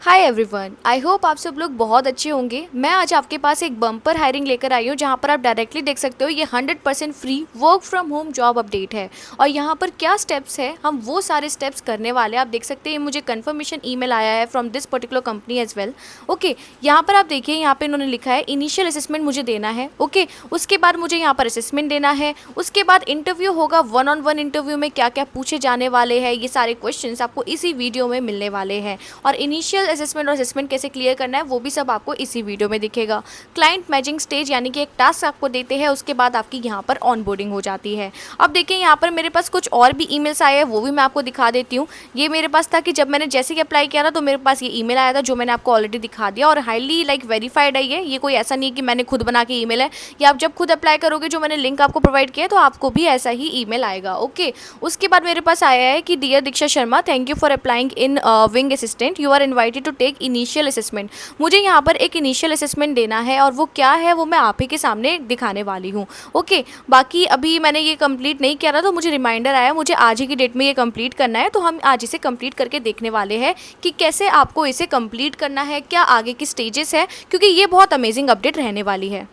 Hi everyone, I hope आप सब लोग बहुत अच्छे होंगे। मैं आज आपके पास एक बम्पर हायरिंग लेकर आई हूँ जहाँ पर आप डायरेक्टली देख सकते हो ये 100% free work from home job update है। और यहाँ पर क्या स्टेप्स है, हम वो सारे स्टेप्स करने वाले हैं। आप देख सकते हैं ये मुझे कंफर्मेशन ईमेल आया है from this particular company as well. Okay, यहाँ पर आप देखिए, यहाँ पे इन्होंने लिखा है इनिशियल असेसमेंट मुझे देना है। ओके, उसके बाद मुझे यहाँ पर असेसमेंट देना है। उसके बाद इंटरव्यू होगा, वन ऑन वन इंटरव्यू में क्या क्या पूछे जाने वाले हैं, ये सारे क्वेश्चन आपको इसी वीडियो में मिलने वाले हैं। और इनिशियल असेसमेंट और असेसमेंट कैसे क्लियर करना है वो भी सब आपको इसी वीडियो में दिखेगा। क्लाइंट मैचिंग स्टेज यानी कि एक टास्क आपको देते हैं, उसके बाद आपकी यहाँ पर ऑनबोर्डिंग हो जाती है। अब देखिए यहाँ पर मेरे पास कुछ और भी ईमेल्स आए हैं, वो भी मैं आपको दिखा देती हूँ। ये मेरे पास था कि जब मैंने जैसे ही अप्लाई किया था तो मेरे पास ये ईमेल आया था जो मैंने आपको ऑलरेडी दिखा दिया, और हाईली वेरीफाइड है ये कोई ऐसा नहीं है कि मैंने खुद बना के ईमेल है। ये आप जब खुद अप्लाई करोगे, जो मैंने लिंक आपको प्रोवाइड किया है, तो आपको भी ऐसा ही ईमेल आएगा। ओके, उसके बाद मेरे पास आया है कि dear Diksha Sharma, thank you for applying in Wing Assistant, you are invited to take initial assessment. मुझे यहाँ पर एक इनिशियल असेसमेंट देना है, और वो क्या है वो मैं आप ही के सामने दिखाने वाली हूँ। ओके, बाकी अभी मैंने ये कंप्लीट नहीं किया था, तो मुझे रिमाइंडर आया, मुझे आज ही की डेट में ये कंप्लीट करना है। तो हम आज इसे कंप्लीट करके देखने वाले हैं कि कैसे आपको इसे कंप्लीट करना है, क्या आगे की स्टेजेस है, क्योंकि ये बहुत अमेजिंग अपडेट रहने वाली है।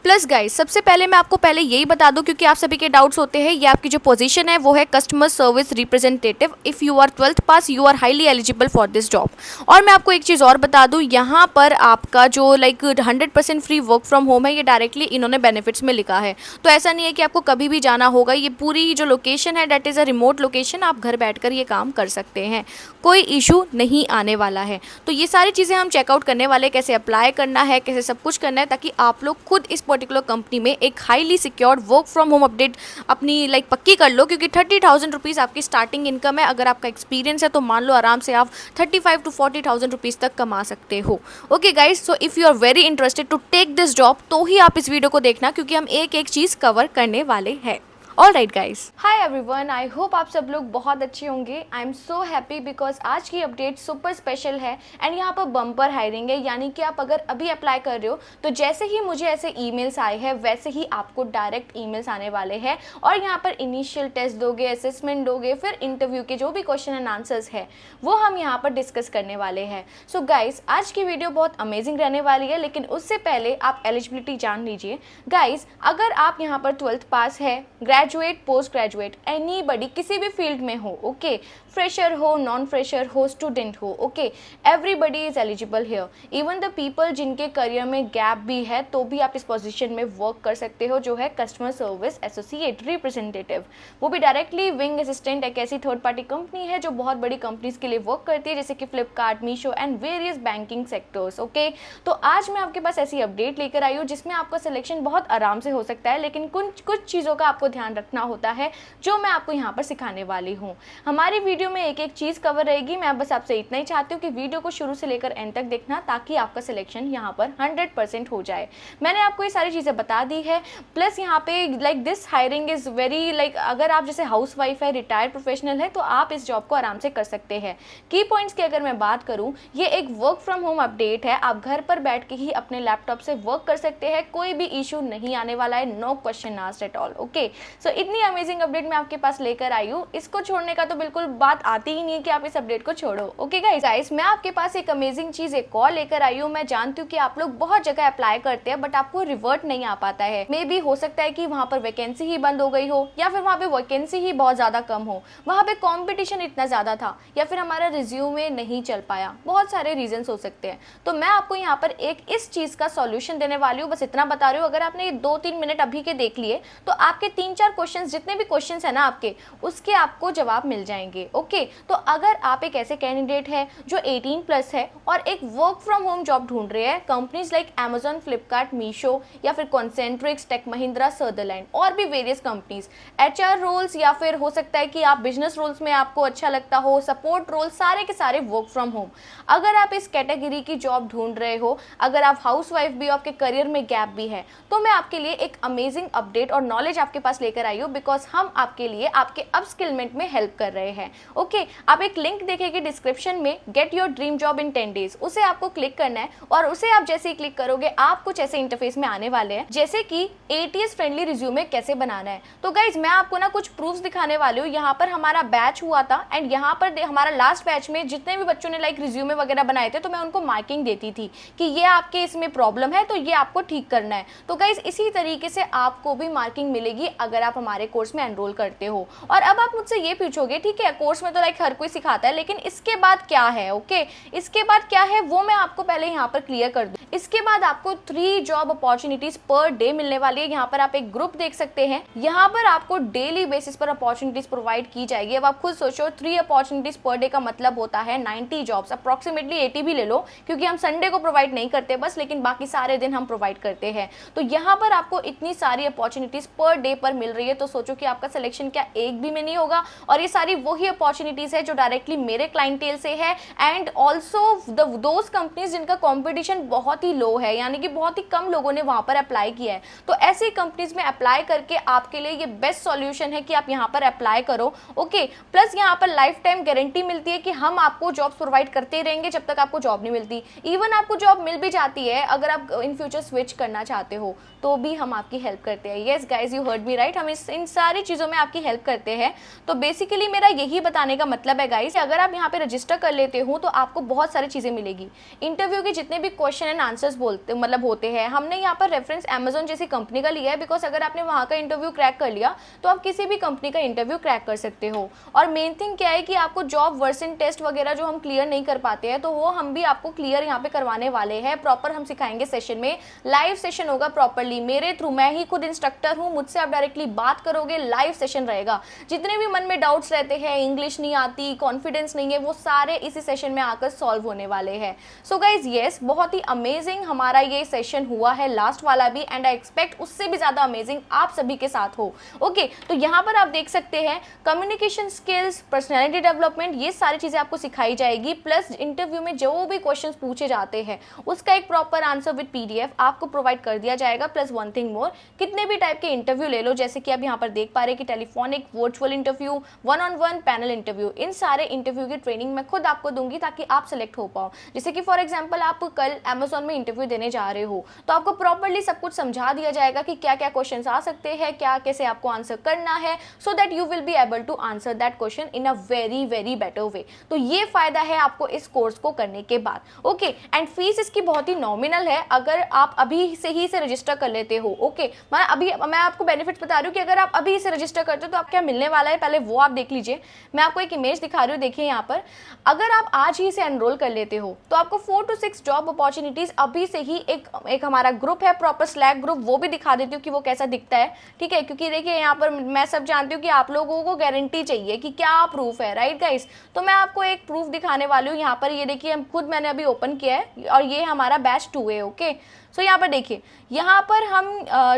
प्लस गाइस, सबसे पहले मैं आपको पहले यही बता दूं, क्योंकि आप सभी के डाउट्स होते हैं, ये आपकी जो पोजीशन है वो है customer service representative. If you are 12th pass you are highly eligible for this job. और मैं आपको एक चीज़ और बता दूं, यहाँ पर आपका जो 100% फ्री वर्क फ्रॉम होम है, ये डायरेक्टली इन्होंने बेनिफिट्स में लिखा है। तो ऐसा नहीं है कि आपको कभी भी जाना होगा। ये पूरी जो लोकेशन है that is a remote location, आप घर बैठ ये काम कर सकते हैं, कोई इशू नहीं आने वाला है। तो ये सारी चीज़ें हम चेकआउट करने वाले, कैसे अप्लाई करना है, कैसे सब कुछ करना है, ताकि आप लोग खुद इस पर्टिकुलर कंपनी में एक highly secured work from home update अपनी पक्की कर लो। क्योंकि 30,000 रुपीज़ आपकी स्टार्टिंग इनकम है। अगर आपका एक्सपीरियंस है तो मान लो आराम से आप 35 to 40,000 रुपीज़ तक कमा सकते हो। Okay guys, so if you are very interested to take this job, तो ही आप इस वीडियो को देखना, क्योंकि हम एक एक चीज़ कवर करने वाले हैं। All right guys, high everyone, I hope आप सब लोग बहुत अच्छे होंगे। I am so happy because आज की अपडेट सुपर स्पेशल है एंड यहाँ पर बम्पर हायरिंग है। यानी कि आप अगर अभी अप्लाई कर रहे हो तो जैसे ही मुझे ऐसे ईमेल्स आए हैं वैसे ही आपको डायरेक्ट ईमेल्स आने वाले हैं, और यहाँ पर इनिशियल टेस्ट दोगे, असेसमेंट दोगे, फिर इंटरव्यू के जो भी क्वेश्चन एंड आंसर्स है वो हम यहाँ पर डिस्कस करने वाले हैं। सो गाइज, आज की वीडियो बहुत अमेजिंग रहने वाली है, लेकिन उससे पहले आप एलिजिबिलिटी जान लीजिए। गाइज, अगर आप यहाँ पर 12th पास है, ग्रेजुएट, पोस्ट ग्रेजुएट, एनीबडी, किसी भी फील्ड में हो, ओके, फ्रेशर हो, नॉन फ्रेशर हो, स्टूडेंट हो, okay, everybody is eligible here. Even the people जिनके करियर में गैप भी है तो भी आप इस पोजीशन में वर्क कर सकते हो, जो है कस्टमर सर्विस एसोसिएट रिप्रेजेंटेटिव। वो भी डायरेक्टली विंग असिस्टेंट, एक ऐसी थर्ड पार्टी कंपनी है जो बहुत बड़ी कंपनीज के लिए वर्क करती है, जैसे कि Flipkart, Meesho and various banking sectors. Okay, तो आज मैं आपके पास ऐसी अपडेट लेकर आई हूँ जिसमें आपका सिलेक्शन बहुत आराम से हो सकता है, लेकिन कुछ चीज़ों का आपको ध्यान रखना होता है जो मैं आपको यहाँ पर सिखाने वाली हूँ। हमारी वीडियो में एक एक चीज़ कवर रहेगी। मैं बस आपसे इतना ही चाहती हूँ कि वीडियो को शुरू से लेकर एंड तक देखना, ताकि आपका सिलेक्शन यहाँ पर 100% हो जाए। मैंने आपको ये सारी चीज़ें बता दी है। प्लस यहाँ पे दिस हायरिंग इज़ वेरी अगर आप जैसे हाउस वाइफ है, रिटायर्ड प्रोफेशनल है, तो आप इस जॉब को आराम से कर सकते हैं। की पॉइंट्स की अगर मैं बात करूँ, ये एक वर्क फ्रॉम होम अपडेट है। आप घर पर बैठ के ही अपने लैपटॉप से वर्क कर सकते हैं, कोई भी इशू नहीं आने वाला है, no question asked at all. Okay, so इतनी अमेजिंग अपडेट मैं आपके पास लेकर आई हूँ, इसको छोड़ने का तो बिल्कुल बात आती ही नहीं है कि आप इस अपडेट को छोड़ो। ओके गाइस, मैं आपके पास एक अमेजिंग चीज एक और लेकर आई हूँ। मैं जानती हूँ कि आप लोग बहुत जगह अप्लाई करते हैं बट आपको रिवर्ट नहीं आ पाता है। मे बी हो सकता है कि वहाँ पर वैकेंसी ही बंद हो गई हो, या फिर वहाँ पे वैकेंसी ही बहुत ज्यादा कम हो, वहाँ पे कॉम्पिटिशन इतना ज्यादा था, या फिर हमारा रिज्यूमे नहीं चल पाया। बहुत सारे रीजन हो सकते हैं। तो मैं आपको यहाँ पर एक इस चीज का सॉल्यूशन देने वाली हूँ। बस इतना बता रही हूँ, अगर आपने ये 2-3 मिनट अभी के देख लिए तो आपके 3-4 क्वेश्चन, जितने भी क्वेश्चन है ना आपके, उसके आपको जवाब मिल जाएंगे। ओके, तो अगर आप एक ऐसे कैंडिडेट है जो 18+ है और एक वर्क फ्रॉम होम जॉब ढूंढ रहे हैं, companies like Amazon, Flipkart, Meesho, या फिर कॉन्सेंट्रिक्स, टेक महिंद्रा, सदरलैंड और भी वेरियस कंपनीज, एचआर रोल्स, या फिर हो सकता है कि आप बिजनेस रोल्स में आपको अच्छा लगता हो, सपोर्ट रोल, सारे के सारे वर्क फ्रॉम होम। अगर आप इस कैटेगरी की जॉब ढूंढ रहे हो, अगर आप हाउस वाइफ भी हो, आपके करियर में गैप भी है, तो मैं आपके लिए एक अमेजिंग अपडेट और नॉलेज आपके पास लेकर आई हूँ, बिकॉज हम आपके लिए आपके अपस्किलमेंट में हेल्प कर रहे हैं। ओके, आप एक लिंक देखेंगे डिस्क्रिप्शन में, get your dream job in 10 days, उसे आपको क्लिक करना है और उसे आप जैसे ही क्लिक करोगे आप कुछ ऐसे इंटरफेस में आने वाले हैं जैसे कि ATS फ्रेंडली रिज्यूमे कैसे बनाना है। तो गाइज मैं आपको ना कुछ प्रूफ्स दिखाने वाली हूँ। यहाँ पर हमारा बैच हुआ था एंड यहाँ पर हमारा लास्ट बैच में जितने भी बच्चों ने लाइक रिज्यूमे वगैरह बनाए थे तो मैं उनको मार्किंग देती थी कि ये आपके इसमें प्रॉब्लम है तो ये आपको ठीक करना है। तो गाइज इसी तरीके से आपको भी मार्किंग मिलेगी अगर आप हमारे कोर्स में एनरोल करते हो। और अब आप मुझसे ये पूछोगे ठीक है कोर्स में तो लाइक हर कोई सिखाता है लेकिन इसके बाद क्या है। ओके, इसके बाद क्या है वो मैं आपको पहले यहाँ पर क्लियर कर दूं। इसके बाद आपको 3 जॉब अपॉर्चुनिटीज पर डे मिलने वाली है। यहाँ पर आप एक ग्रुप देख सकते हैं, यहाँ पर आपको डेली बेसिस पर अपॉर्चुनिटीज प्रोवाइड की जाएगी। अब आप खुद सोचो 3 अपॉर्चुनिटीज पर डे का मतलब होता है 90 जॉब्स, अप्रोक्सीमेटली 80 भी ले लो क्योंकि हम संडे को प्रोवाइड नहीं करते बस, लेकिन बाकी सारे दिन हम प्रोवाइड करते हैं। तो यहाँ पर आपको इतनी सारी अपॉर्चुनिटीज पर डे पर मिल रही है तो सोचो कि आपका सिलेक्शन क्या एक भी में नहीं होगा। और ये सारी वही अपॉर्चुनिटीज है जो डायरेक्टली मेरे क्लाइंटेल से है एंड ऑल्सो दोज कंपनीज जिनका कॉम्पिटिशन बहुत ही लो है, यानी कि बहुत ही कम लोगों ने वहां पर अप्लाई किया है। तो ऐसी कंपनीज में अप्लाई करके आपके लिए ये बेस्ट सॉल्यूशन है कि आप यहाँ पर अप्लाई करो। ओके, प्लस यहाँ पर लाइफ टाइम गारंटी मिलती है कि हम आपको जॉब्स प्रोवाइड करते रहेंगे जब तक आपको जॉब नहीं मिलती। इवन आपको जॉब मिल भी जाती है अगर आप इन फ्यूचर स्विच करना चाहते हो तो भी हम आपकी हेल्प करते हैं। Yes guys, you heard me right, हम इन सारी चीज़ों में आपकी हेल्प करते हैं। तो बेसिकली मेरा यही बताने का मतलब है गाइज, अगर आप यहाँ पे रजिस्टर कर लेते हो तो आपको बहुत सारी चीज़ें मिलेगी। इंटरव्यू के जितने भी क्वेश्चन एंड आंसर्स होते हैं, हमने यहाँ पर रेफरेंस अमेजोन जैसी कंपनी का लिया है बिकॉज अगर आपने वहाँ का इंटरव्यू क्रैक कर लिया तो आप किसी भी कंपनी का इंटरव्यू क्रैक कर सकते हो। और मेन थिंग क्या है कि आपको जॉब वर्सन टेस्ट वगैरह जो हम क्लियर नहीं कर पाते हैं तो वो हम भी आपको क्लियर यहाँ पे करवाने वाले हैं। प्रॉपर हम सिखाएंगे सेशन में, लाइव सेशन होगा प्रॉपरली मेरे थ्रू, मैं ही खुद इंस्ट्रक्टर हूँ, मुझसे आप डायरेक्टली बात करोगे, लाइव सेशन रहेगा। जितने भी मन में डाउट्स रहते हैं, इंग्लिश नहीं आती, कॉन्फिडेंस नहीं है, वो सारे इसी सेशन में आकर सॉल्व होने वाले हैं। सो गाइज येस, बहुत ही अमेजिंग हमारा ये सेशन हुआ है लास्ट वाला भी एंड आई एक्सपेक्ट उससे भी ज्यादा अमेजिंग आप सभी के साथ हो। ओके, तो यहाँ पर आप देख सकते हैं कम्युनिकेशन स्किल्स, पर्सनैलिटी डेवलपमेंट, ये सारी चीजें आपको सिखाई जाएगी। प्लस इंटरव्यू में जो भी क्वेश्चन पूछे जाते हैं उसका एक प्रॉपर आंसर विद PDF आपको प्रोवाइड कर दिया जाएगा। प्लस वन थिंग मोर, कितने भी टाइप के इंटरव्यू ले लो, जैसे कि आप यहाँ पर देख पा रहे हैं कि telephonic, virtual interview, 1-on-1, panel interview, इन सारे इंटरव्यू की ट्रेनिंग मैं खुद आपको दूंगी ताकि आप सिलेक्ट हो पाओ। जैसे कि फॉर एग्जाम्पल आप कल अमेजोन में इंटरव्यू देने जा रहे हो तो आपको प्रॉपरली सब कुछ समझा दिया जाएगा कि क्या क्या क्वेश्चन आ सकते हैं, क्या कैसे आपको आंसर करना है, so that you will be able to answer that question in a very very better way. तो ये फायदा है आपको इस कोर्स को करने के बाद। ओके, एंड फीस इसकी बहुत ही नॉमिनल है अगर आप अभी से ही रजिस्टर कर लेते हो। ओके, मैं आपको बेनिफिट बता रही हूँ कि अगर आप अभी से रजिस्टर करते हो तो आप क्या मिलने वाला है पहले वो आप देख लीजिए। मैं आपको एक इमेज दिखा रही हूँ, देखिए यहाँ पर, अगर आप आज ही से एनरोल कर लेते हो तो आपको 4 to 6 जॉब अपॉर्चुनिटीज अभी से ही एक हमारा ग्रुप है, प्रॉपर स्लैक ग्रुप, वो भी दिखा देती हूँ कि वो कैसा दिखता है। ठीक है, क्योंकि देखिए यहाँ पर मैं सब जानती हूँ कि आप लोगों को गारंटी चाहिए कि क्या प्रूफ है, राइट गाइस। तो मैं आपको एक प्रूफ दिखाने वाली हूँ। यहाँ पर ये देखिए, हम खुद मैंने अभी ओपन किया है और ये हमारा बैच 2 है। ओके, सो यहाँ पर देखिए, यहाँ पर हम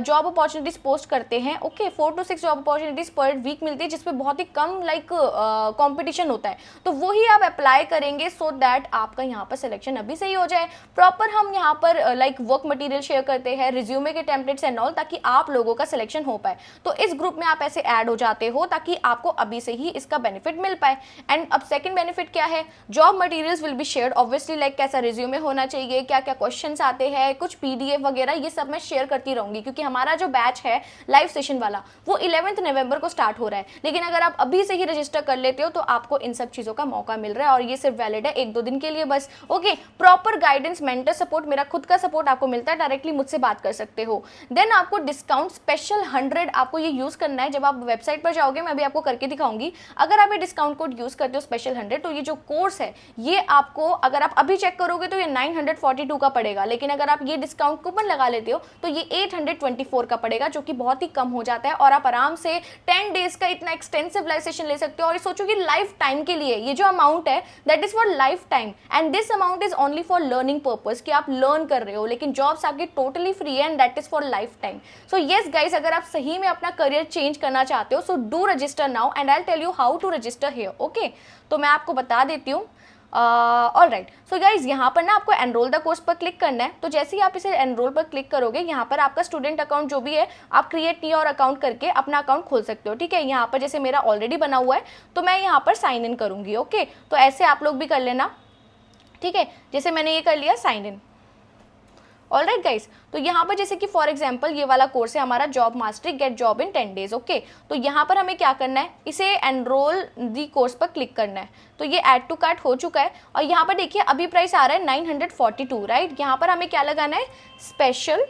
जॉब अपॉर्चुनिटीज पोस्ट करते हैं। Okay, 4 to 6 job opportunities per week मिलती है जिसपे बहुत ही कम लाइक कंपटीशन होता है, तो वही आप अप्लाई करेंगे सो दैट आपका यहाँ पर सिलेक्शन अभी से ही हो जाए। प्रॉपर हम यहाँ पर लाइक वर्क मटेरियल शेयर करते हैं, रिज्यूमे के टेम्पलेट्स एंड ऑल, ताकि आप लोगों का सिलेक्शन हो पाए। तो इस ग्रुप में आप ऐसे ऐड हो जाते हो ताकि आपको अभी से ही इसका बेनिफिट मिल पाए। एंड अब सेकंड बेनिफिट क्या है, job materials will be shared obviously, like कैसा रिज्यूमे होना चाहिए, क्या क्या क्वेश्चन आते हैं, कुछ PDF वगैरह, ये सब मैं शेयर करती रहूंगी क्योंकि हमारा जो बैच है लाइव सेशन वाला वो 11 नवंबर को स्टार्ट हो रहा है। लेकिन अगर आप अभी से ही रजिस्टर कर लेते हो तो आपको इन सब चीजों का मौका मिल रहा है और ये सिर्फ वैलिड है 1-2 दिन के लिए बस। Okay, proper guidance, mentor support, मेरा खुद का सपोर्ट आपको मिलता है, डायरेक्टली मुझसे बात कर सकते हो। देन आपको डिस्काउंट स्पेशल 100 आपको ये यूज करना है। जब आप वेबसाइट पर जाओगे, मैं अभी आपको करके दिखाऊंगी, अगर आप ये डिस्काउंट कोड यूज करते हो स्पेशल 100 तो ये जो कोर्स है ये आपको, अगर आप अभी चेक करोगे तो ये 942 का पड़ेगा, लेकिन अगर आप ये डिस्काउंट कूपन लगा लेते हो तो ये 824 का पड़ेगा, जो कि बहुत ही कम हो जाता है और आप आराम से 10 डेज का इतना एक्सटेंसिव लाइव सेशन ले सकते हो। और ये सोचो कि लाइफ टाइम के लिए ये जो अमाउंट है that is for life time and this amount is only for learning purpose, कि आप लर्न कर रहे हो, लेकिन जॉब्स आपकी टोटली फ्री है and that is for life time. So yes guys, अगर आप सही में अपना करियर चेंज करना चाहते हो so do register now and I will tell you how to register here. Okay, तो मैं आपको बता देती हूँ। ऑल राइट, सो गाइज यहाँ पर ना आपको एनरोल द कोर्स पर क्लिक करना है। तो जैसे ही आप इसे एनरोल पर क्लिक करोगे, यहाँ पर आपका स्टूडेंट अकाउंट जो भी है आप क्रिएट न्यू और अकाउंट करके अपना अकाउंट खोल सकते हो। ठीक है, यहाँ पर जैसे मेरा ऑलरेडी बना हुआ है तो मैं यहाँ पर साइन इन करूँगी। ओके, तो ऐसे आप लोग भी कर लेना। ठीक है, जैसे मैंने ये कर लिया sign in. All right guys, तो यहाँ पर जैसे कि फॉर एग्जाम्पल ये वाला कोर्स है हमारा job mastery get job in 10 days. Okay, तो यहाँ पर हमें क्या करना है, इसे एनरोल दी कोर्स पर क्लिक करना है। तो ये ऐड टू कार्ट हो चुका है और यहाँ पर देखिए अभी प्राइस आ रहा है 942, राइट। यहाँ पर हमें क्या लगाना है, special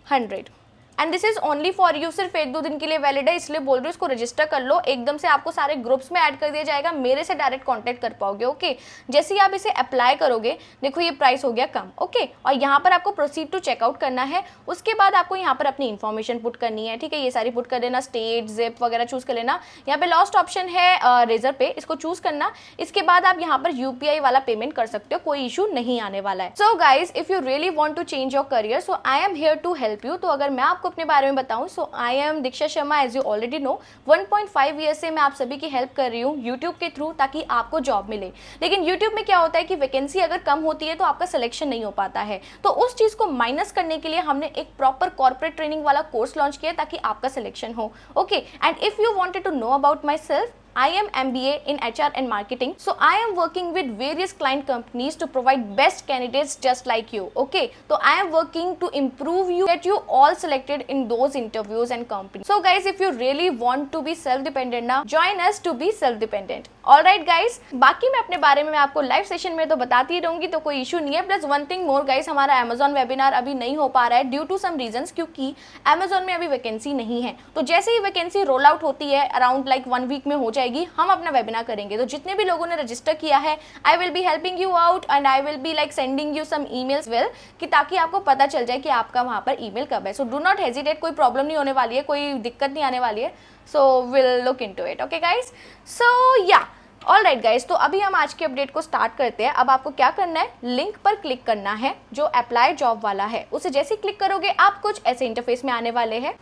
100 and this is only for you. सिर्फ 1-2 दिन के लिए वैलिड है, इसलिए बोल रही हूँ इसको रजिस्टर कर लो। एकदम से आपको सारे ग्रुप्स में ऐड कर दिया जाएगा, मेरे से डायरेक्ट कांटेक्ट कर पाओगे। ओके, जैसे ही आप इसे अप्लाई करोगे, देखो ये प्राइस हो गया कम। ओके, और यहाँ पर आपको प्रोसीड टू चेकआउट करना है। उसके बाद आपको यहाँ पर अपनी इन्फॉर्मेशन पुट करनी है। ठीक है, ये सारी पुट कर लेना, स्टेट, जिप वगैरह चूज कर लेना। यहाँ पे लास्ट ऑप्शन है रेजर पे, इसको चूज करना। इसके बाद आप यहाँ पर यूपीआई वाला पेमेंट कर सकते हो, कोई इशू नहीं आने वाला है। So guys, if you really want to change your career, so I am here to help you. तो अगर मैं आपको अपने बारे में बताऊं, so I am Diksha Sharma, as you already know. 1.5 year से मैं आप सभी की हेल्प कर रही हूँ यूट्यूब के थ्रू, ताकि आपको जॉब मिले। लेकिन यूट्यूब में क्या होता है कि वैकेंसी अगर कम होती है तो आपका सिलेक्शन नहीं हो पाता है। तो उस चीज को माइनस करने के लिए हमने एक प्रॉपर कॉर्पोरेट ट्रेनिंग वाला कोर्स लॉन्च किया ताकि आपका सिलेक्शन हो। Okay, and if you wanted to know about myself, I am MBA in HR and marketing. So I am working with various client companies to provide best candidates just like you. Okay, so I am working to improve you, get you all selected in those interviews and companies. So guys, if you really want to be self-dependent now, join us to be self-dependent. Alright guys, बाकी मैं अपने बारे में आपको live session में तो बताती रहूंगी, तो कोई इशू नहीं है। Plus one thing more guys, हमारा Amazon वेबिनार अभी नहीं हो पा रहा है ड्यू टू सम रीजंस, क्योंकि Amazon में अभी वैकेंसी नहीं है। तो जैसे ही वैकेंसी रोल आउट होती है, अराउंड लाइक 1 वीक में हो जाएगी, हम अपना वेबिनार करेंगे। तो जितने भी लोगों ने रजिस्टर किया है, I will be helping you out and I will be like sending you some emails well, कि ताकि आपको पता चल जाए कि आपका वहाँ पर ईमेल कब है। सो डू नॉट हेजिटेट, कोई प्रॉब्लम नहीं होने वाली है, कोई दिक्कत नहीं आने वाली है। So will look into it. Okay guys, so yeah all right guys, तो अभी हम आज के अपडेट को स्टार्ट करते हैं। अब आपको क्या करना है, लिंक पर क्लिक करना है जो अप्लाई जॉब वाला है। उसे जैसे ही क्लिक करोगे आप कुछ ऐसे इंटरफेस में आने वाले हैं।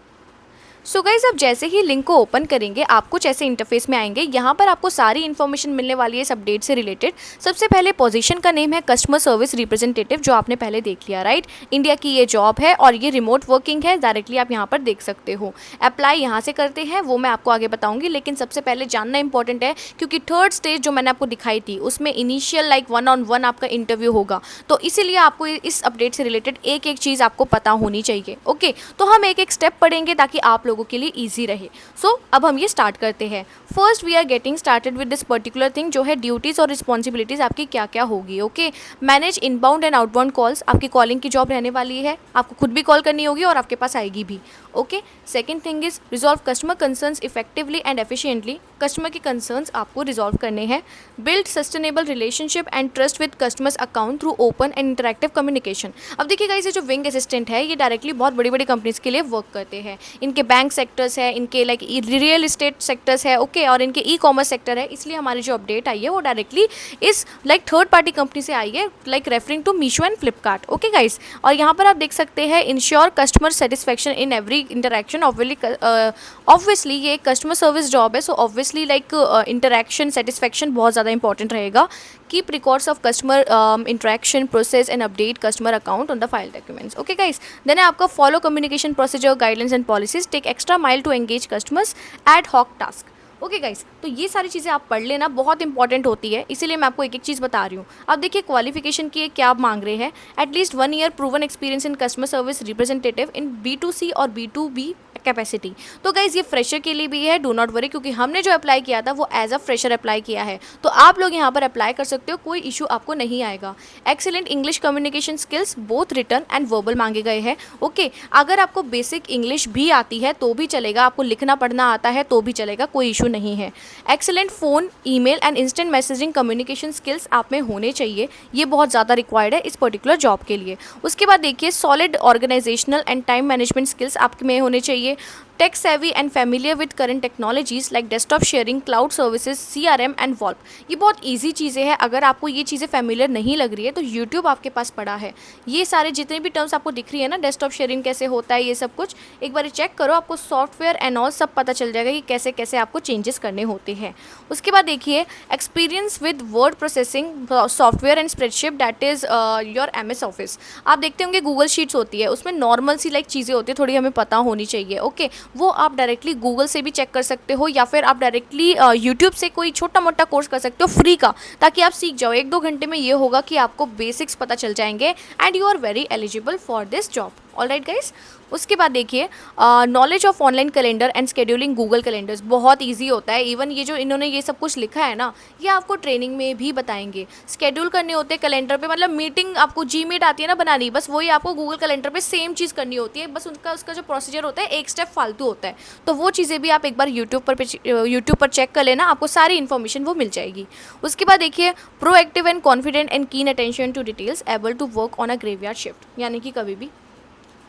सो गाइज, आप जैसे ही लिंक को ओपन करेंगे आप कुछ ऐसे इंटरफेस में आएंगे। यहाँ पर आपको सारी इन्फॉर्मेशन मिलने वाली है इस अपडेट से रिलेटेड। सबसे पहले पोजीशन का नेम है कस्टमर सर्विस रिप्रेजेंटेटिव, जो आपने पहले देख लिया, राइट। इंडिया की ये जॉब है और ये रिमोट वर्किंग है, डायरेक्टली आप यहाँ पर देख सकते हो। अप्लाई यहाँ से करते हैं, वो मैं आपको आगे बताऊँगी, लेकिन सबसे पहले जानना इंपॉर्टेंट है, क्योंकि थर्ड स्टेज जो मैंने आपको दिखाई थी उसमें इनिशियल लाइक 1-on-1 आपका इंटरव्यू होगा। तो इसीलिए आपको इस अपडेट से रिलेटेड एक एक चीज़ आपको पता होनी चाहिए। ओके, तो हम एक एक स्टेप पढ़ेंगे ताकि आप लोगों के लिए ईजी रहे। सो अब हम ये स्टार्ट करते हैं। First we are getting started with this particular thing, जो है ड्यूटीज और रिस्पॉन्सिबिलिटीज आपकी क्या क्या होगी। Okay, manage inbound and outbound calls, आपकी कॉलिंग की जॉब रहने वाली है, आपको खुद भी कॉल करनी होगी और आपके पास आएगी भी। Okay, second thing is resolve customer concerns effectively and efficiently, customer के कंसर्न्स आपको रिजॉल्व करने हैं। Build sustainable relationship and trust with customers account through open and interactive communication. अब देखिए गाइस, ये जो विंग असिस्टेंट है ये डायरेक्टली बहुत बड़ी बड़ी कंपनीज के लिए वर्क करते हैं। इनके बैंक सेक्टर्स है, इनके लाइक रियल एस्टेट सेक्टर्स है, ओके, और इनके ई कॉमर्स सेक्टर है। इसलिए हमारी जो अपडेट आई है वो डायरेक्टली इस लाइक थर्ड पार्टी कंपनी से आई है, like referring to Meesho and Flipkart. Okay guys, और यहाँ पर आप देख सकते हैं ensure customer satisfaction in every interaction. Obviously ये कस्टमर सर्विस जॉब है, so obviously like interaction satisfaction बहुत ज़्यादा इंपॉर्टेंट रहेगा। Keep records of customer interaction process and update customer account on the file documents. Okay guys, then है आपका follow communication procedure guidelines and policies, take extra mile to engage customers, ad hoc task. Okay guys, तो ये सारी चीज़ें आप पढ़ लेना, बहुत इंपॉर्टेंट होती है, इसीलिए मैं आपको एक एक चीज़ बता रही हूँ। अब देखिए क्वालिफिकेशन की क्या आप मांग रहे हैं, at least 1 year proven experience in customer service representative in B2C और B2B कैपेसिटी। तो गाइज ये फ्रेशर के लिए भी है, डू नॉट वरी, क्योंकि हमने जो अप्लाई किया था वो एज अ फ्रेशर अप्लाई किया है, तो आप लोग यहाँ पर अप्लाई कर सकते हो, कोई इशू आपको नहीं आएगा। Excellent English communication skills both return and verbal मांगे गए हैं। ओके, अगर आपको बेसिक इंग्लिश भी आती है तो भी चलेगा, आपको लिखना पढ़ना आता है तो भी चलेगा, कोई इशू नहीं है। Excellent phone, email and instant messaging communication skills आप में होने चाहिए, ये बहुत ज़्यादा रिक्वायर्ड है इस पर्टिकुलर जॉब के लिए। उसके बाद देखिए solid organisational and time management skills आप में होने चाहिए। देखिए tech savvy and familiar with current technologies like desktop sharing, cloud services, CRM and VoIP. ये बहुत ईजी चीज़ें हैं, अगर आपको ये चीज़ें फेमिलियर नहीं लग रही है तो यूट्यूब आपके पास पड़ा है। ये सारे जितने भी टर्म्स आपको दिख रही है ना, डेस्कटॉप शेयरिंग कैसे होता है, ये सब कुछ एक बार चेक करो, आपको सॉफ्टवेयर एंड ऑल सब पता चल जाएगा कि कैसे कैसे आपको चेंजेस करने होते हैं। उसके बाद देखिए experience with word processing software and spreadsheet, that is your MS office. आप देखते होंगे गूगल शीट्स होती है, उसमें नॉर्मल सी लाइक चीज़ें होती है, थोड़ी हमें पता होनी चाहिए। ओके, वो आप डायरेक्टली गूगल से भी चेक कर सकते हो, या फिर आप डायरेक्टली यूट्यूब से कोई छोटा मोटा कोर्स कर सकते हो फ्री का, ताकि आप सीख जाओ। 1-2 घंटे में ये होगा कि आपको बेसिक्स पता चल जाएंगे and you are very eligible for this job. Alright guys, उसके बाद देखिए knowledge of online calendar and scheduling Google calendars बहुत इजी होता है। इवन ये जो इन्होंने ये सब कुछ लिखा है ना, ये आपको ट्रेनिंग में भी बताएंगे। स्केड्यूल करने होते हैं कैलेंडर पे, मतलब मीटिंग आपको Gmeet आती है ना बनानी, बस वही आपको गूगल कैलेंडर पे सेम चीज़ करनी होती है, बस उनका उसका जो प्रोसीजर होता है एक स्टेप फालतू होता है। तो वो चीज़ें भी आप एक बार यूट्यूब पर चेक कर लेना, आपको सारी इन्फॉर्मेशन वो मिल जाएगी। उसके बाद देखिए proactive and confident and keen attention to details, able to work on a graveyard shift, यानी कि कभी भी।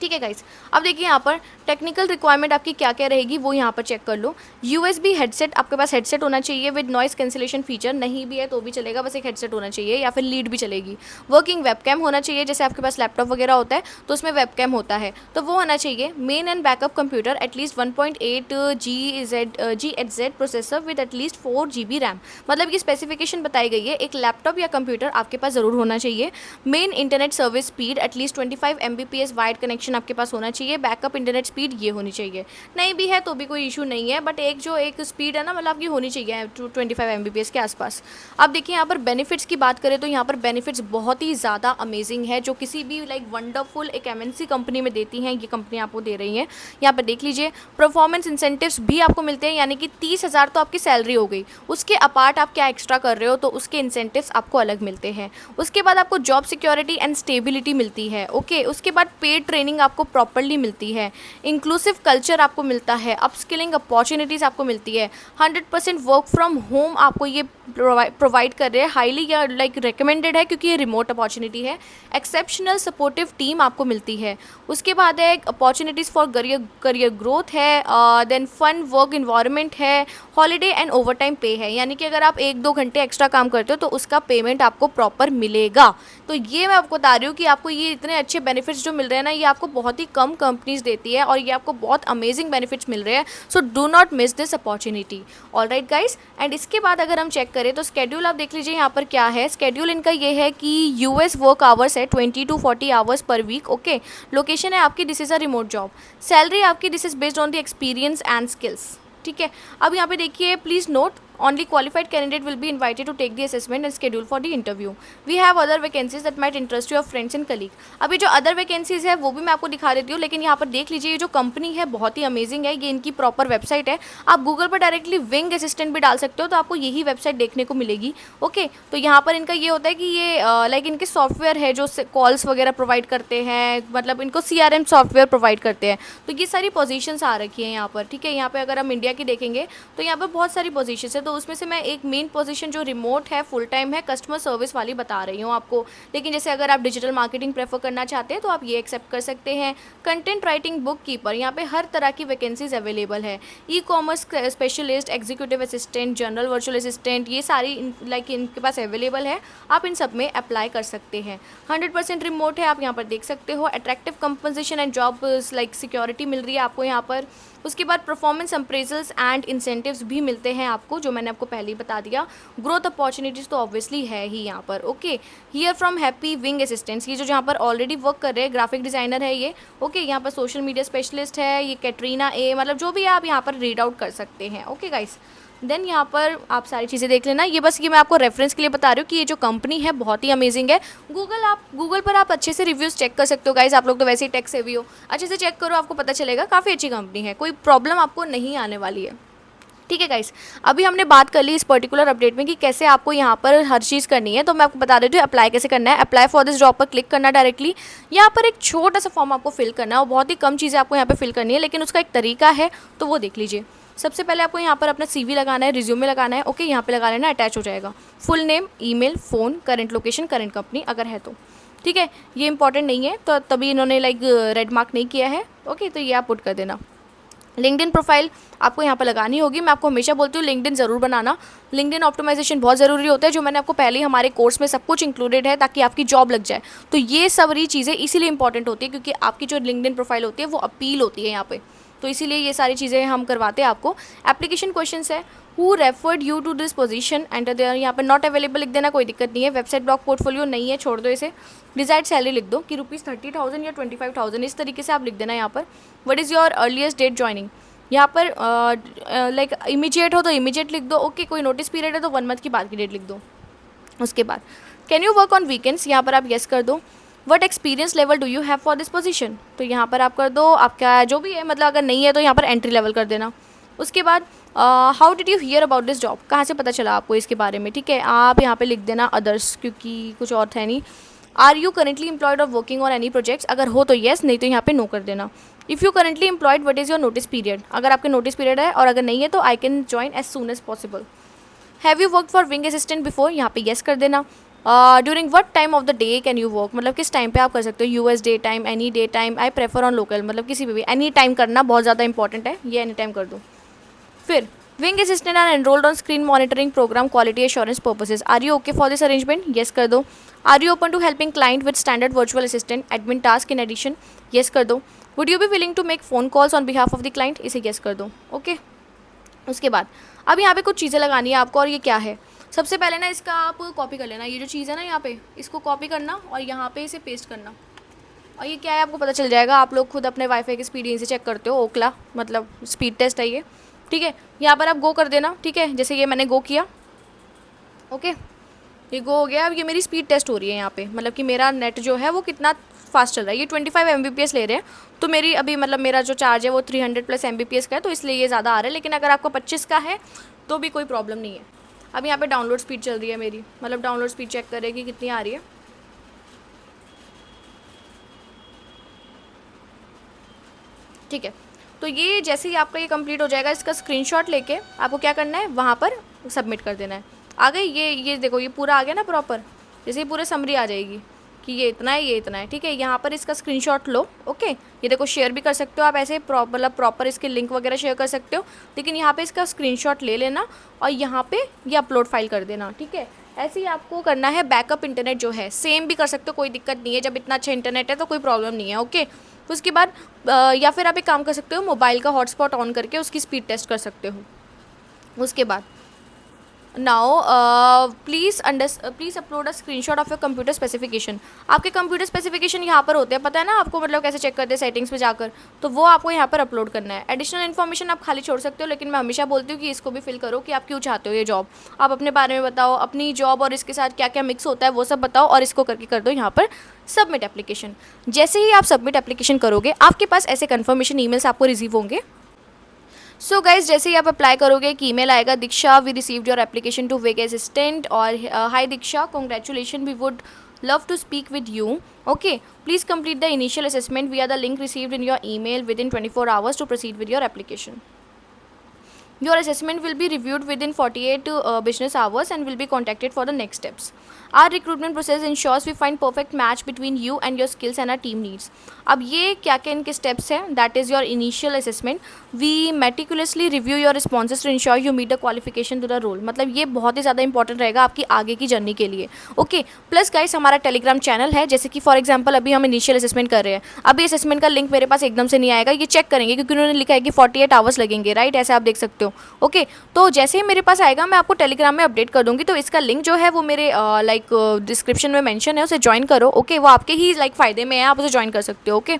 ठीक है गाइस, अब देखिए यहाँ पर टेक्निकल रिक्वायरमेंट आपकी क्या क्या रहेगी वो यहाँ पर चेक कर लो। USB हेडसेट, आपके पास हेडसेट होना चाहिए विद नॉइस कैंसिलेशन फीचर, नहीं भी है तो भी चलेगा, बस एक हेडसेट होना चाहिए, या फिर लीड भी चलेगी। वर्किंग वेबकैम होना चाहिए, जैसे आपके पास लैपटॉप वगैरह होता है तो उसमें वेबकैम होता है तो वो होना चाहिए। Main and backup computer at least 1.8 GHz processor with at least 4 GB RAM, मतलब ये स्पेसिफिकेशन बताई गई है। एक लैपटॉप या कंप्यूटर आपके पास ज़रूर होना चाहिए। Main internet service speed at least 25 Mbps wide connection आपके पास होना चाहिए। बैकअप इंटरनेट स्पीड ये होनी चाहिए, नहीं भी है तो भी कोई इशू नहीं है, बट एक स्पीड है ना, मतलब आपकी होनी चाहिए 25 Mbps के आसपास। अब देखिए यहाँ पर बेनिफिट्स की बात करें तो यहाँ पर बेनिफिट्स बहुत ही ज़्यादा अमेजिंग है, जो किसी भी लाइक वंडरफुल एक MNC कंपनी में देती हैं, ये कंपनी आपको दे रही है। यहाँ पर देख लीजिए परफॉर्मेंस इंसेंटिव्स भी आपको मिलते हैं, यानी कि 30,000 तो आपकी सैलरी हो गई, उसके अपार्ट आप क्या एक्स्ट्रा कर रहे हो तो उसके इंसेंटिव्स आपको अलग मिलते हैं। उसके बाद आपको जॉब सिक्योरिटी एंड स्टेबिलिटी मिलती है। ओके, उसके बाद पेड ट्रेनिंग आपको प्रॉपर्ली मिलती है, इंक्लूसिव कल्चर आपको मिलता है, अपस्किलिंग अपॉर्चुनिटीज़ आपको मिलती है, 100% वर्क फ्रॉम होम आपको ये प्रोवाइड कर रहे हैं, हाईली या लाइक रिकमेंडेड है क्योंकि ये रिमोट अपॉर्चुनिटी है। एक्सेप्शनल सपोर्टिव टीम आपको मिलती है। उसके बाद है अपॉर्चुनिटीज़ फॉर करियर ग्रोथ है, देन फन वर्क इन्वायरमेंट है, हॉलीडे एंड ओवर टाइम पे है, यानी कि अगर आप 1-2 घंटे एक्स्ट्रा काम करते हो तो उसका पेमेंट आपको प्रॉपर मिलेगा। तो ये मैं आपको बता रही हूँ कि आपको ये इतने अच्छे बेनिफिट्स जो मिल रहे हैं ना, ये आपको बहुत ही कम कंपनीज देती है और ये आपको बहुत अमेजिंग बेनिफिट्स मिल रहे हैं। So do not miss this opportunity. Alright guys, and इसके बाद अगर हम चेक करें तो स्केड्यूल आप देख लीजिए यहाँ पर क्या है। स्केड्यूल इनका ये है कि US वर्क आवर्स है 20 to 40 hours per week. Okay, location है आपकी, this is a remote job. Salary आपकी this is based on the experience and skills. ठीक है, अब यहाँ पे देखिए please note only qualified candidate will be invited to take the assessment and schedule for the interview. We have other vacancies that might interest your friends and colleague. अभी जो other vacancies है वो भी मैं आपको दिखा देती हूँ, लेकिन यहाँ पर देख लीजिए ये जो कंपनी है बहुत ही अमेजिंग है, ये इनकी प्रॉपर वेबसाइट है। आप गूगल पर डायरेक्टली विंग असिस्टेंट भी डाल सकते हो तो आपको यही वेबसाइट देखने को मिलेगी। ओके, तो यहाँ पर इनका ये होता है कि ये लाइक इनके सॉफ्टवेयर है जो कॉल्स वगैरह प्रोवाइड करते हैं, मतलब इनको CRM सॉफ्टवेयर प्रोवाइड करते हैं। तो ये सारी पोजीशंस आ रखी हैं यहाँ पर। ठीक है, यहाँ पर अगर हम इंडिया की देखेंगे तो यहाँ पर बहुत सारी पोजीशंस है, तो उसमें से मैं एक मेन पोजीशन जो रिमोट है, फुल टाइम है, कस्टमर सर्विस वाली बता रही हूँ आपको। लेकिन जैसे अगर आप डिजिटल मार्केटिंग प्रेफर करना चाहते हैं तो आप ये एक्सेप्ट कर सकते हैं। कंटेंट राइटिंग, बुक कीपर, यहाँ पे हर तरह की वैकेंसीज अवेलेबल है। Ecommerce specialist, executive assistant, general virtual assistant, ये सारी लाइक इनके पास अवेलेबल है, आप इन सब में अप्लाई कर सकते हैं। 100% रिमोट है, आप यहाँ पर देख सकते हो। Attractive compensation and job like security मिल रही है आपको यहाँ पर। उसके बाद परफॉर्मेंस अप्रेजल्स एंड इंसेंटिव्स भी मिलते हैं आपको, जो मैंने आपको पहले ही बता दिया। ग्रोथ अपॉर्चुनिटीज़ तो ऑब्वियसली है ही यहाँ पर। Okay, here from happy wing assistants, ये जो जहाँ पर ऑलरेडी वर्क कर रहे हैं, ग्राफिक डिज़ाइनर है ये। ओके, यहाँ पर सोशल मीडिया स्पेशलिस्ट है ये कैटरीना ए, मतलब जो भी आप यहाँ पर रीड आउट कर सकते हैं। ओके गाइस, देन यहाँ पर आप सारी चीज़ें देख लेना। ये बस ये मैं आपको रेफरेंस के लिए बता रही हूँ कि ये जो कंपनी है बहुत ही अमेजिंग है। गूगल पर आप अच्छे से रिव्यूज़ चेक कर सकते हो गाइस, आप लोग तो वैसे ही टेक सेवी हो, अच्छे से चेक करो, आपको पता चलेगा काफ़ी अच्छी कंपनी है, कोई प्रॉब्लम आपको नहीं आने वाली है। ठीक है गाइस, अभी हमने बात कर ली इस पर्टिकुलर अपडेट में कि कैसे आपको यहाँ पर हर चीज़ करनी है, तो मैं आपको बता देती हूँ अप्लाई कैसे करना है। अप्लाई फॉर दिस जॉब पर क्लिक करना डायरेक्टली। यहाँ पर एक छोटा सा फॉर्म आपको फिल करना है और बहुत ही कम चीज़ें आपको यहाँ पर फिल करनी है, लेकिन उसका एक तरीका है, तो वो देख लीजिए। सबसे पहले आपको यहाँ पर अपना CV लगाना है, रिज्यूमे लगाना है। ओके, यहाँ पे लगा लेना, अटैच हो जाएगा। Full name, email, phone, current location, current company अगर है तो। ठीक है, ये इंपॉर्टेंट नहीं है तो तभी इन्होंने लाइक रेड मार्क नहीं किया है। ओके, तो ये आप पुट कर देना। लिंक्डइन प्रोफाइल आपको यहाँ पर लगानी होगी। मैं आपको हमेशा बोलती हूँ लिंक्डइन ज़रूर बनाना। लिंक्डइन ऑप्टिमाइजेशन बहुत ज़रूरी होता है, जो मैंने आपको पहले ही हमारे कोर्स में सब कुछ इंक्लूडेड है ताकि आपकी जॉब लग जाए। तो ये सारी चीज़ें इसीलिए इंपॉर्टेंट होती है क्योंकि आपकी जो लिंक्डइन प्रोफाइल होती है वो अपील होती है यहाँ पे, तो इसीलिए ये सारी चीज़ें हम करवाते हैं आपको। एप्लीकेशन क्वेश्चंस है, who referred you to this position, enter there, यहाँ पर नॉट अवेलेबल लिख देना, कोई दिक्कत नहीं है। वेबसाइट ब्लॉग पोर्टफोलियो नहीं है, छोड़ दो इसे। डिजायर्ड सैलरी लिख दो कि ₹30,000 या 25,000, इस तरीके से आप लिख देना यहाँ पर। What is your earliest date joining, यहाँ पर लाइक इमीडिएट हो तो इमीडिएट लिख दो, ओके। कोई नोटिस पीरियड है तो 1 मंथ की बाद की डेट लिख दो। उसके बाद can you work on weekends, यहाँ पर आप येस कर दो। What experience level do you have for this position, तो यहाँ पर आप कर दो आपका जो भी है, मतलब अगर नहीं है तो यहाँ पर एंट्री लेवल कर देना। उसके बाद how did you here about this job, कहाँ से पता चला आपको इसके बारे में, ठीक है। आप यहाँ पे लिख देना अदर्स, क्योंकि कुछ और है नहीं। आर यू करेंटली एम्प्लॉयड और वर्किंग ऑन एनी प्रोजेक्ट्स, अगर हो तो येस, नहीं तो यहाँ पे नो कर देना। If you currently employed what is your notice period, अगर आपके नोटिस पीरियड है, और अगर नहीं है तो I can join as soon as possible. Have you work for Wing Assistant before, यहाँ पे येस कर देना। During what time of the day can you work, मतलब किस टाइम पे आप कर सकते हो, US day time, any day time, I prefer on local, मतलब किसी भी एनी टाइम करना बहुत ज़्यादा इंपॉर्टेंट है, ये एनी टाइम कर दो। फिर Wing Assistant are enrolled on screen monitoring program quality assurance purposes, are you okay for this arrangement, yes कर दो। Are you open to helping client with standard virtual assistant admin task in addition, yes कर दो। Would you be willing to make phone calls on behalf of the client, इसे yes कर दो, okay. उसके बाद अब यहाँ पे कुछ चीज़ें लगानी है आपको, और ये क्या है, सबसे पहले ना इसका आप कॉपी कर लेना, ये जो चीज़ है ना यहाँ पे, इसको कॉपी करना और यहाँ पे इसे पेस्ट करना। और ये क्या है आपको पता चल जाएगा, आप लोग खुद अपने वाईफाई की स्पीड यहीं से चेक करते हो, ओकला मतलब स्पीड टेस्ट है ये, ठीक है। यहाँ पर आप गो कर देना, ठीक है, जैसे ये मैंने गो किया, ओके, ये गो हो गया। अब ये मेरी स्पीड टेस्ट हो रही है यहाँ पे, मतलब कि मेरा नेट जो है वो कितना फास्ट चल रहा है। ये 25 Mbps ले रहे हैं, तो मेरी अभी मतलब मेरा जो चार्ज है वो 300+ Mbps का है, तो इसलिए ये ज़्यादा आ रहा है। लेकिन अगर आपको 25 का है तो भी कोई प्रॉब्लम नहीं है। अब यहाँ पे डाउनलोड स्पीड चल रही है मेरी, मतलब डाउनलोड स्पीड चेक करेगी कितनी आ रही है। ठीक है, तो ये जैसे ही आपका ये कंप्लीट हो जाएगा, इसका स्क्रीनशॉट लेके आपको क्या करना है, वहाँ पर सबमिट कर देना है। आ गई ये देखो, ये पूरा आ गया ना प्रॉपर, जैसे ही पूरे समरी आ जाएगी कि ये इतना है, ये इतना है, ठीक है। यहाँ पर इसका स्क्रीनशॉट लो, ओके। ये देखो शेयर भी कर सकते हो आप ऐसे, मतलब प्रॉपर इसके लिंक वगैरह शेयर कर सकते हो, लेकिन यहाँ पे इसका स्क्रीनशॉट ले लेना और यहाँ पे ये अपलोड फाइल कर देना, ठीक है। ऐसे ही आपको करना है। बैकअप इंटरनेट जो है सेम भी कर सकते हो, कोई दिक्कत नहीं है, जब इतना अच्छा इंटरनेट है तो कोई प्रॉब्लम नहीं है, ओके। उसके बाद या फिर आप एक काम कर सकते हो, मोबाइल का हॉटस्पॉट ऑन करके उसकी स्पीड टेस्ट कर सकते हो। उसके बाद now please upload a screenshot of your computer specification. आपके कंप्यूटर स्पेसिफिकेशन यहाँ पर होते हैं, पता है ना आपको, मतलब कैसे चेक करते हैं सेटिंग्स पे जाकर, तो वो आपको यहाँ पर अपलोड करना है। एडिशनल इन्फॉर्मेशन आप खाली छोड़ सकते हो, लेकिन मैं हमेशा बोलती हूँ कि इसको भी फिल करो कि आप क्यों चाहते हो ये जॉब। आप अपने बारे में बताओ, अपनी जॉब और इसके साथ क्या क्या मिक्स होता है वो सब बताओ, और इसको करके कर दो यहाँ पर सबमिट एप्लीकेशन। जैसे ही आप सबमिट एप्लीकेशन करोगे, आपके पास ऐसे कन्फर्मेशन ईमेल्स आपको रिसीव होंगे। सो गाइज, जैसे ही आप अप्लाई करोगे एक ईमेल आएगा, Diksha we received your application to Wing Assistant, और hi Diksha, congratulation, we would love to speak with you, okay. Please complete the initial assessment via the link received in your email within 24 hours to proceed with your application. Your assessment will be reviewed within 48 business hours and will be contacted for the next steps. Our recruitment process ensures we find perfect match between you and your skills and our team needs. अब ये क्या क्या इनके steps हैं? That is your initial assessment. We meticulously review your responses to ensure you meet the qualification to the role. मतलब ये बहुत ही ज़्यादा इंपॉर्टेंट रहेगा आपकी आगे की जर्नी के लिए, ओके। प्लस गाइस, हमारा टेलीग्राम चैनल है, जैसे कि फॉर एग्जांपल अभी हम इनिशियल असेसमेंट कर रहे हैं, अभी असेसमेंट का लिंक मेरे पास एकदम से नहीं आएगा, ये चेक करेंगे क्योंकि उन्होंने लिखा है कि 48 आवर्स लगेंगे, राइट, ऐसे आप देख सकते हो, ओके। तो जैसे ही मेरे पास आएगा मैं आपको टेलीग्राम में अपडेट कर दूंगी, तो इसका लिंक जो है वो मेरे डिस्क्रिप्शन में मेंशन है, उसे ज्वाइन करो, ओके। वो आपके ही फ़ायदे में है, आप उसे ज्वाइन कर सकते हो, ओके।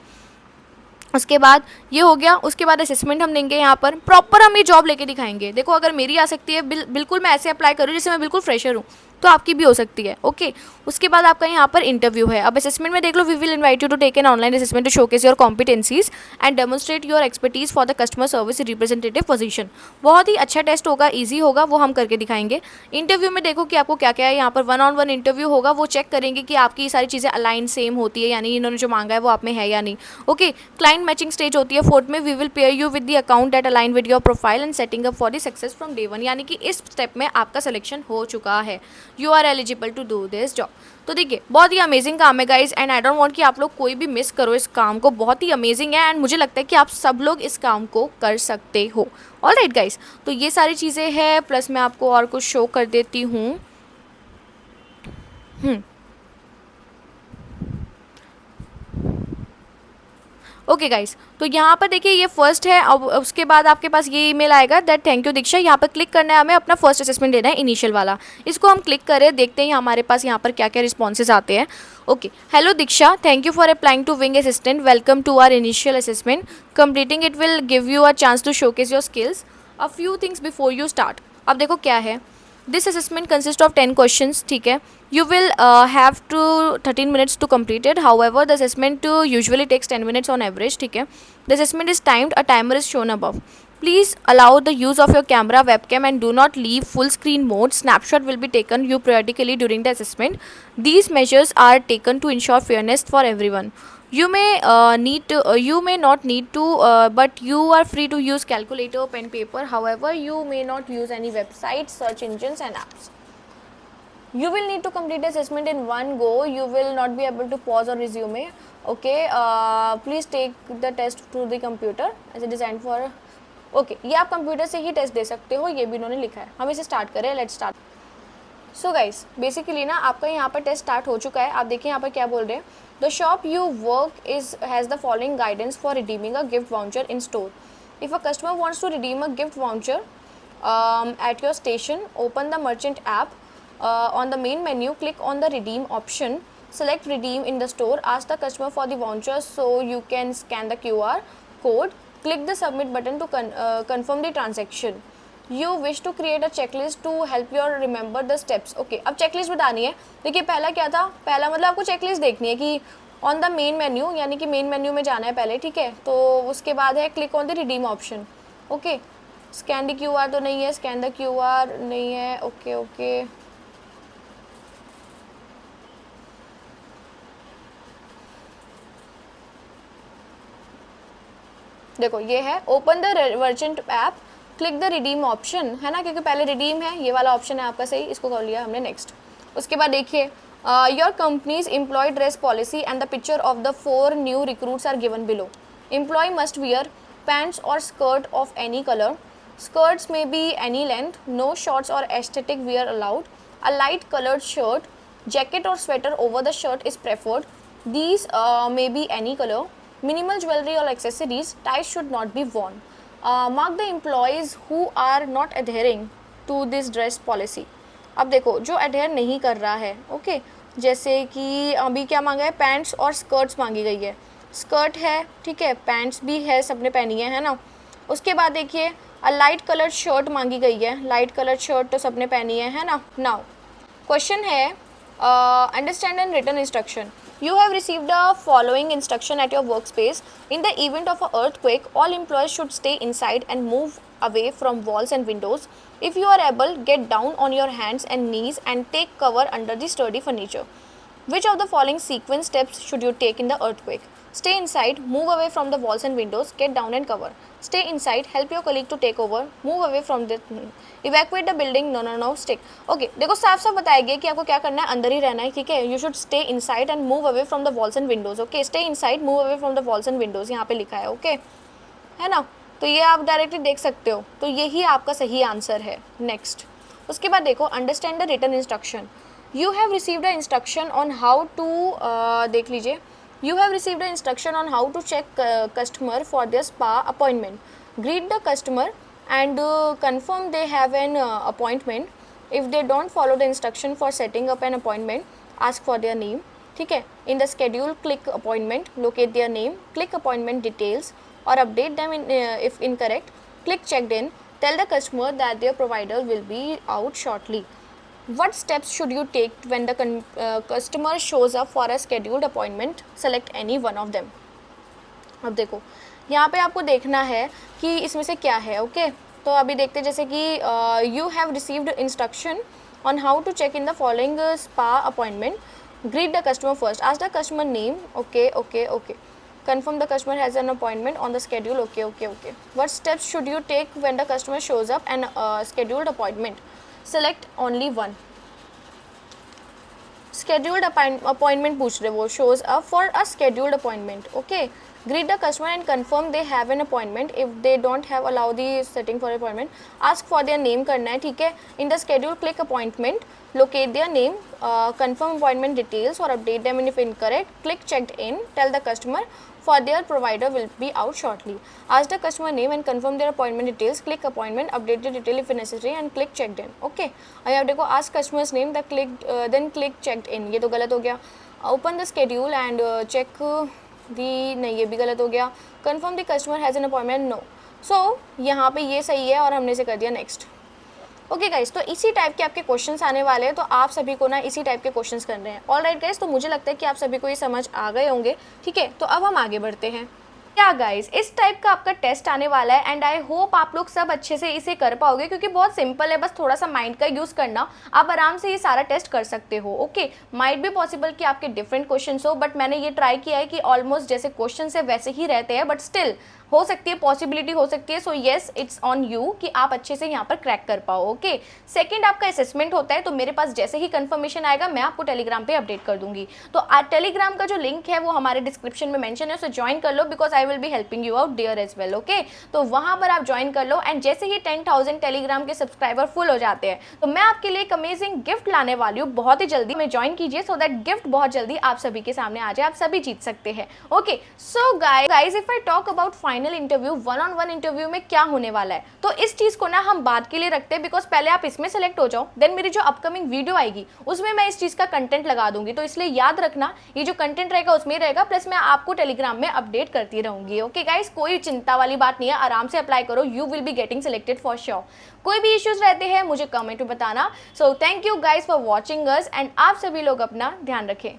उसके बाद ये हो गया। उसके बाद असेसमेंट हम देंगे, यहाँ पर प्रॉपर हम ये जॉब लेके दिखाएंगे। देखो अगर मेरी आ सकती है, बिल्कुल मैं ऐसे अप्लाई करूँ जैसे मैं बिल्कुल फ्रेशर हूँ, तो आपकी भी हो सकती है, ओके। उसके बाद आपका यहाँ पर इंटरव्यू है। अब असेसमेंट में देख लो, we will invite you to take an online assessment to showcase your competencies and demonstrate your expertise for the customer service representative position. बहुत ही अच्छा टेस्ट होगा, ईजी होगा, वो हम करके दिखाएंगे। इंटरव्यू में देखो कि आपको क्या क्या है, यहाँ पर 1-on-1 इंटरव्यू होगा, वो चेक करेंगे कि आपकी सारी चीज़ें अलाइन सेम होती है, यानी इन्होंने जो मांगा है वो आप में है या नहीं, ओके। क्लाइंट मैचिंग स्टेज होती है 4th में, we will pair you with the account that align with your profile and setting up for the success from day 1, यानी कि इस स्टेप में आपका सिलेक्शन हो चुका है। You are eligible to do this job. तो देखिए बहुत ही अमेजिंग काम है guys, and I don't want कि आप लोग कोई भी मिस करो इस काम को, बहुत ही अमेजिंग है एंड मुझे लगता है कि आप सब लोग इस काम को कर सकते हो। ऑल राइट गाइज, तो ये सारी चीज़ें हैं, प्लस मैं आपको और कुछ शो कर देती हूँ। ओके गाइस, तो यहाँ पर देखिए ये फर्स्ट है। अब उसके बाद आपके पास ये ईमेल आएगा दैट थैंक यू दीक्षा, यहाँ पर क्लिक करना है, हमें अपना फर्स्ट असेसमेंट देना है इनिशियल वाला। इसको हम क्लिक करें, देखते हैं हमारे पास यहाँ पर क्या क्या रिस्पॉन्सेज आते हैं। Okay, hello Diksha, thank you for applying to Wing Assistant, welcome to our initial assessment, completing it will give you a chance to showcase your skills, a few things before you start. अब देखो क्या है, this assessment consist of 10 questions, ठीक है। You will have to 13 minutes to complete it. However, the assessment usually takes 10 minutes on average, ठीक है। The assessment is timed. A timer is shown above. Please allow the use of your camera, webcam, and do not leave full screen mode. Snapshot will be taken you periodically during the assessment. These measures are taken to ensure fairness for everyone. You may you may not need to, but you are free to use calculator, pen, paper. However, you may not use any websites, search engines, and apps. You will need to complete the assessment in one go. You will not be able to pause or resume. Okay, please take the test through the computer as a designed for. Okay, ये आप computer से ही test दे सकते हो, ये भी इन्होंने लिखा है। हम इसे स्टार्ट करें, let's start. So guys, basically ना आपका यहाँ पर टेस्ट स्टार्ट हो चुका है। आप देखिए यहाँ पर क्या बोल रहे हैं, the shop you work is has the following guidance for redeeming a gift voucher in store. If a customer wants to redeem a gift voucher at your station, open the merchant app. On the main menu, click on the redeem option, select redeem in the store, ask the customer for the voucher so you can scan the QR code, click the submit button to confirm the transaction. You wish to create a checklist to help you remember the steps. Okay, अब checklist बतानी है। देखिए पहला क्या था, पहला मतलब आपको checklist देखनी है कि ऑन द मेन मेन्यू, यानी कि मेन मेन्यू में जाना है पहले, ठीक है। तो उसके बाद है click on the redeem option. Okay, scan the QR तो नहीं है, स्कैन द QR नहीं है। ओके ओके, देखो ये है open the merchant app, click the redeem option, है ना, क्योंकि पहले रिडीम है, ये वाला ऑप्शन है आपका, सही, इसको कर लिया हमने नेक्स्ट। उसके बाद देखिए your companies employ dress policy and the picture of the 4 new recruits are given below. Employ must wear pants और skirt of any colour, skirts may be any length, no shorts or aesthetic wear allowed, a light colored shirt, jacket or sweater over the shirt is preferred, these may be any color, minimal jewelry or accessories, ties should not be worn. Mark the employees who are not adhering to this dress policy. अब देखो जो adhere नहीं कर रहा है, okay, जैसे कि अभी क्या मांगा है, पैंट्स और स्कर्ट्स मांगी गई है, स्कर्ट है, ठीक है, पैंट्स भी है, सबने पहनी है ना। उसके बाद देखिए लाइट कलर शर्ट मांगी गई है, लाइट कलर शर्ट तो सबने पहनी है ना। नाउ क्वेश्चन है understand and written instruction. You have received the following instruction at your workspace. In the event of an earthquake, all employees should stay inside and move away from walls and windows. If you are able, get down on your hands and knees and take cover under the sturdy furniture. Which of the following sequence steps should you take in the earthquake? Stay inside, move away from the walls and windows, get down and cover. Stay inside, help your colleague to take over, move away from the evacuate the building, no stick. Okay, देखो साफ साफ बताया गया कि आपको क्या करना है, अंदर ही रहना है, ठीक है। You should stay inside and move away from the walls and windows. Okay, stay inside, move away from the walls and windows, यहाँ पे लिखा है, ओके, है ना। तो ये आप डायरेक्टली देख सकते हो, तो यही आपका सही आंसर है। नेक्स्ट, उसके बाद देखो understand the written instruction. You have received a instruction on how to, देख लीजिए, you have received an instruction on how to check customer for their spa appointment. Greet the customer and confirm they have an appointment. If they don't follow the instruction for setting up an appointment, ask for their name, ठीक है। In the schedule, click appointment, locate their name, click appointment details or update them if incorrect, click checked in, tell the customer that their provider will be out shortly. What steps should you take when the customer shows up for a scheduled appointment? Select any one of them. अब देखो यहाँ पे आपको देखना है कि इसमें से क्या है, ओके। तो अभी देखते हैं, जैसे कि you have received instruction on how to check in the following spa appointment. Greet the customer first. Ask the customer name. Okay. Confirm the customer has an appointment on the schedule. Okay. What steps should you take when the customer shows up and scheduled appointment? Select only one. scheduled appointment पूछ रहे वो, shows up for a scheduled appointment. Okay, greet the customer and confirm they have an appointment. If they don't have, allow the setting for appointment. Ask for their name करना है, ठीक है. In the schedule, click appointment, locate their name, confirm appointment details or update them if incorrect. Click checked in, tell the customer for their provider will be out shortly. Ask the customer name and confirm their appointment details. Click appointment, update the detail if necessary and click checked in. Okay, और यहाँ देखो ask customer's name, then click checked in. ये तो गलत हो गया. Open the schedule and check the, नहीं ये भी गलत हो गया. Confirm the customer has an appointment, no. So यहाँ पे ये सही है और हमने इसे कर दिया next. ओके गाइस, तो इसी टाइप के आपके क्वेश्चंस आने वाले हैं, तो आप सभी को ना इसी टाइप के क्वेश्चंस करने हैं. ऑलराइट गाइस, तो मुझे लगता है कि आप सभी को ये समझ आ गए होंगे. ठीक है, तो अब हम आगे बढ़ते हैं. क्या गाइस, इस टाइप का आपका टेस्ट आने वाला है एंड आई होप आप लोग सब अच्छे से इसे कर पाओगे, क्योंकि बहुत सिंपल है, बस थोड़ा सा माइंड का यूज़ करना, आप आराम से ये सारा टेस्ट कर सकते हो. ओके, माइट भी पॉसिबल कि आपके डिफरेंट क्वेश्चंस हो, बट मैंने ये ट्राई किया है कि ऑलमोस्ट जैसे क्वेश्चन है वैसे ही रहते हैं, बट स्टिल हो सकती है, पॉसिबिलिटी हो सकती है. So yes, it's on you कि आप अच्छे से यहाँ पर क्रैक कर पाओ. ओके, सेकंड आपका असेसमेंट होता है, तो मेरे पास जैसे ही कंफर्मेशन आएगा मैं आपको टेलीग्राम पे अपडेट कर दूंगी. तो टेलीग्राम का जो लिंक है वो हमारे डिस्क्रिप्शन में मेंशन है, सो ज्वाइन कर लो because I will be helping you out there as well. Okay, तो वहां पर आप ज्वाइन कर लो एंड जैसे ही 10,000 टेलीग्राम के सब्सक्राइबर फुल हो जाते हैं तो मैं आपके लिए एक अमेजिंग गिफ्ट लाने वाली हूँ. बहुत ही जल्दी में ज्वाइन कीजिए सो दैट गिफ्ट बहुत जल्दी आप सभी के सामने आ जाए, आप सभी जीत सकते हैं. Okay, so guys, if I talk about final interview, one on one interview में क्या होने वाला है, तो इस चीज को ना हम बाद के लिए रखते हैं बिकॉज पहले आप इसमें सेलेक्ट हो जाओ, देन मेरी जो अपकमिंग वीडियो आएगी उसमें मैं इस चीज का कंटेंट लगा दूंगी. तो इसलिए याद रखना, ये जो कंटेंट रहेगा उसमें रहेगा, प्लस मैं आपको टेलीग्राम में अपडेट करती रहूंगी. ओके गाइस, कोई चिंता वाली बात नहीं है, आराम से अप्लाई करो, you will be getting selected for sure. कोई भी इश्यूज रहते हैं मुझे कमेंट में बताना. So thank you guys for watching us and आप सभी लोग अपना ध्यान रखें.